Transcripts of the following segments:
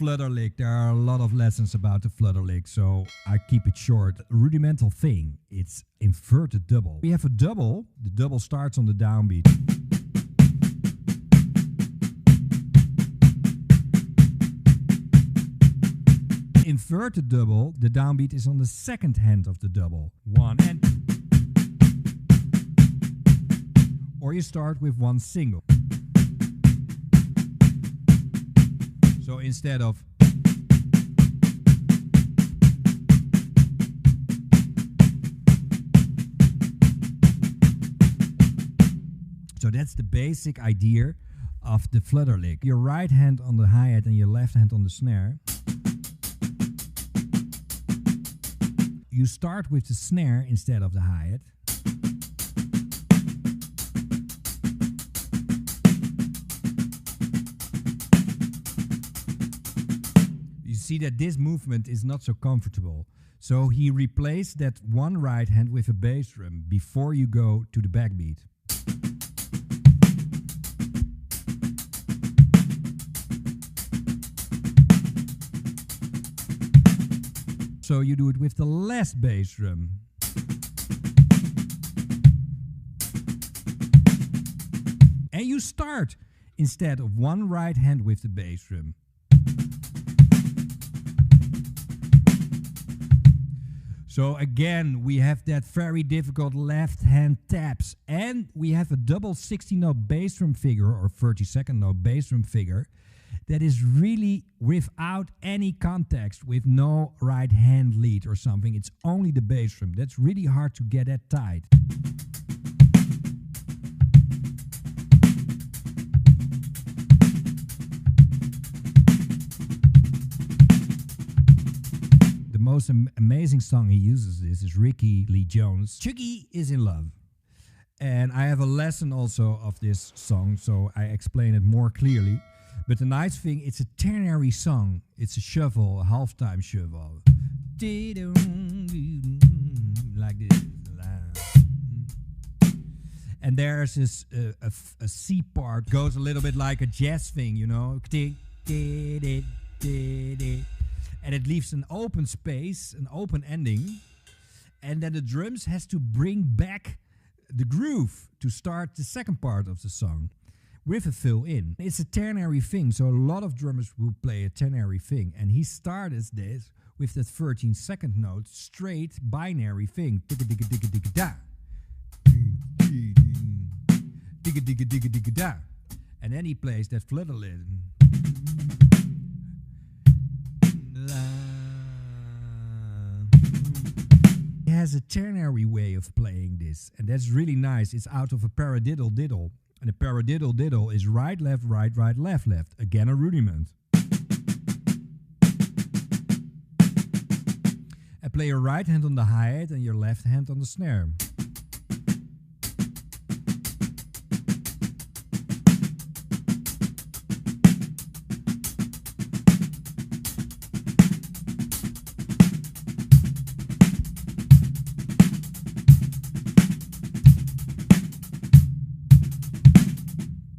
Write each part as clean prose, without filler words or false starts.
Flutterlick. There are a lot of lessons about the Flutterlick, so I keep it short. A rudimental thing, it's inverted double. We have a double. The double starts on the downbeat. Inverted double, the downbeat is on the second hand of the double. One and... Or you start with one single. So instead of... So that's the basic idea of the Flutterlick. Your right hand on the hi-hat and your left hand on the snare. You start with the snare instead of the hi-hat. You see that this movement is not so comfortable. So he replaced that one right hand with a bass drum before you go to the backbeat. So you do it with the last bass drum. And you start instead of one right hand with the bass drum. So again, we have that very difficult left hand taps, and we have a double 60-note bass drum figure or 32nd note bass drum figure that is really without any context, with no right hand lead or something. It's only the bass drum. That's really hard to get that tight. The most amazing song he uses this is Ricky Lee Jones. Chuggy is in love. And I have a lesson also of this song, so I explain it more clearly. But the nice thing, it's a ternary song. It's a shuffle, a halftime shuffle. Like this. And there's this a C part, goes a little bit like a jazz thing, you know. And it leaves an open space, an open ending. And then the drums has to bring back the groove to start the second part of the song with a fill-in. It's a ternary thing, so a lot of drummers will play a ternary thing. And he started this with that 13-second note, straight binary thing. Digga-digga-digga-digga-da. Digga-digga-digga-digga-da. And then he plays that Flutterlick. He has a ternary way of playing this, and that's really nice. It's out of a paradiddle diddle. And a paradiddle diddle is right, left, right, right, left, left. Again, a rudiment. And play your right hand on the hi-hat and your left hand on the snare.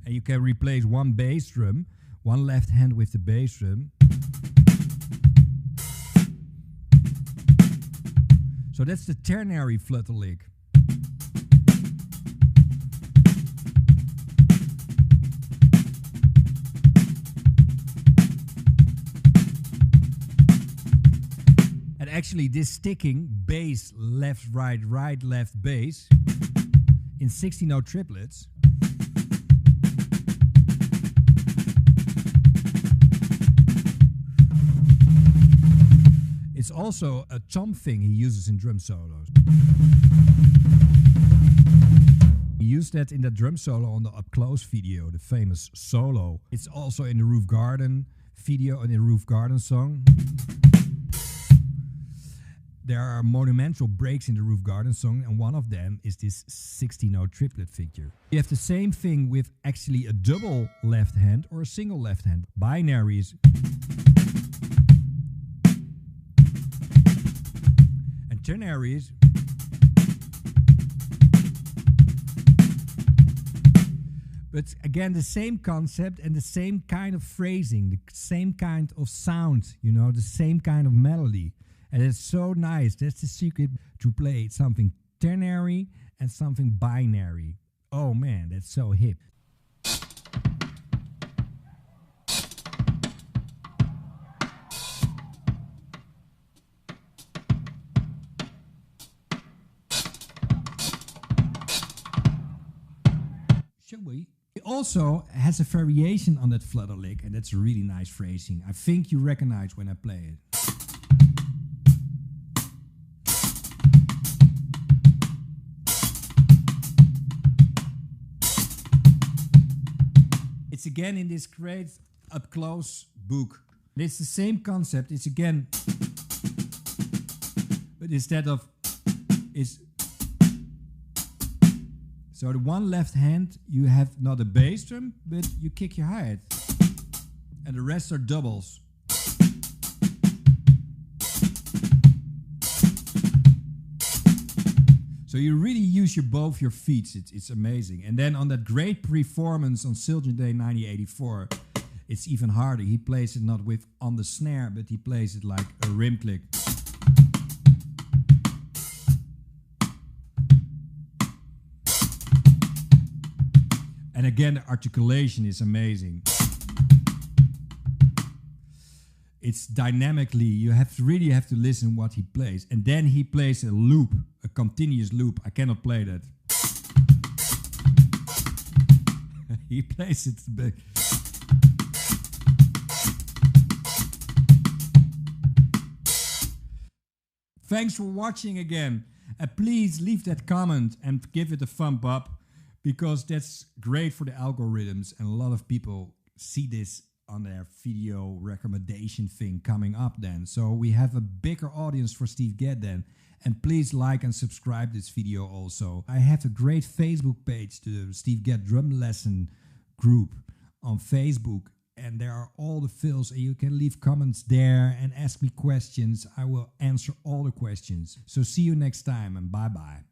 You can replace one bass drum, one left hand with the bass drum. So that's the ternary Flutterlick. And actually this sticking bass, left, right, right, left, bass in 60-note triplets. It's also a tom thing he uses in drum solos. He used that in that drum solo on the Up Close video, the famous solo. It's also in the Roof Garden video and in the Roof Garden song. There are monumental breaks in the Roof Garden song, and one of them is this 60-note triplet figure. You have the same thing with actually a double left hand or a single left hand. Binaries. Ternaries. But again, the same concept and the same kind of phrasing, the same kind of sound, you know, the same kind of melody. And it's so nice. That's the secret to play something ternary and something binary. Oh man, that's so hip. Shall we? It also has a variation on that Flutterlick, and that's a really nice phrasing. I think you recognize when I play it. It's again in this great up-close book. It's the same concept. It's again, but instead of, it's, so the one left hand, you have not a bass drum, but you kick your hi-hat. And the rest are doubles. So you really use both your feet. It's amazing. And then on that great performance on Zildjian Day 1984, it's even harder. He plays it not with on the snare, but he plays it like a rim click. And again, the articulation is amazing. It's dynamically, you really have to listen what he plays. And then he plays a loop, a continuous loop. I cannot play that. He plays it big. Thanks for watching again. And please leave that comment and give it a thumb up, because that's great for the algorithms, and a lot of people see this on their video recommendation thing coming up then. So we have a bigger audience for Steve Gadd then. And please like and subscribe this video also. I have a great Facebook page, the Steve Gadd Drum Lesson group on Facebook. And there are all the fills, and you can leave comments there and ask me questions. I will answer all the questions. So see you next time, and bye-bye.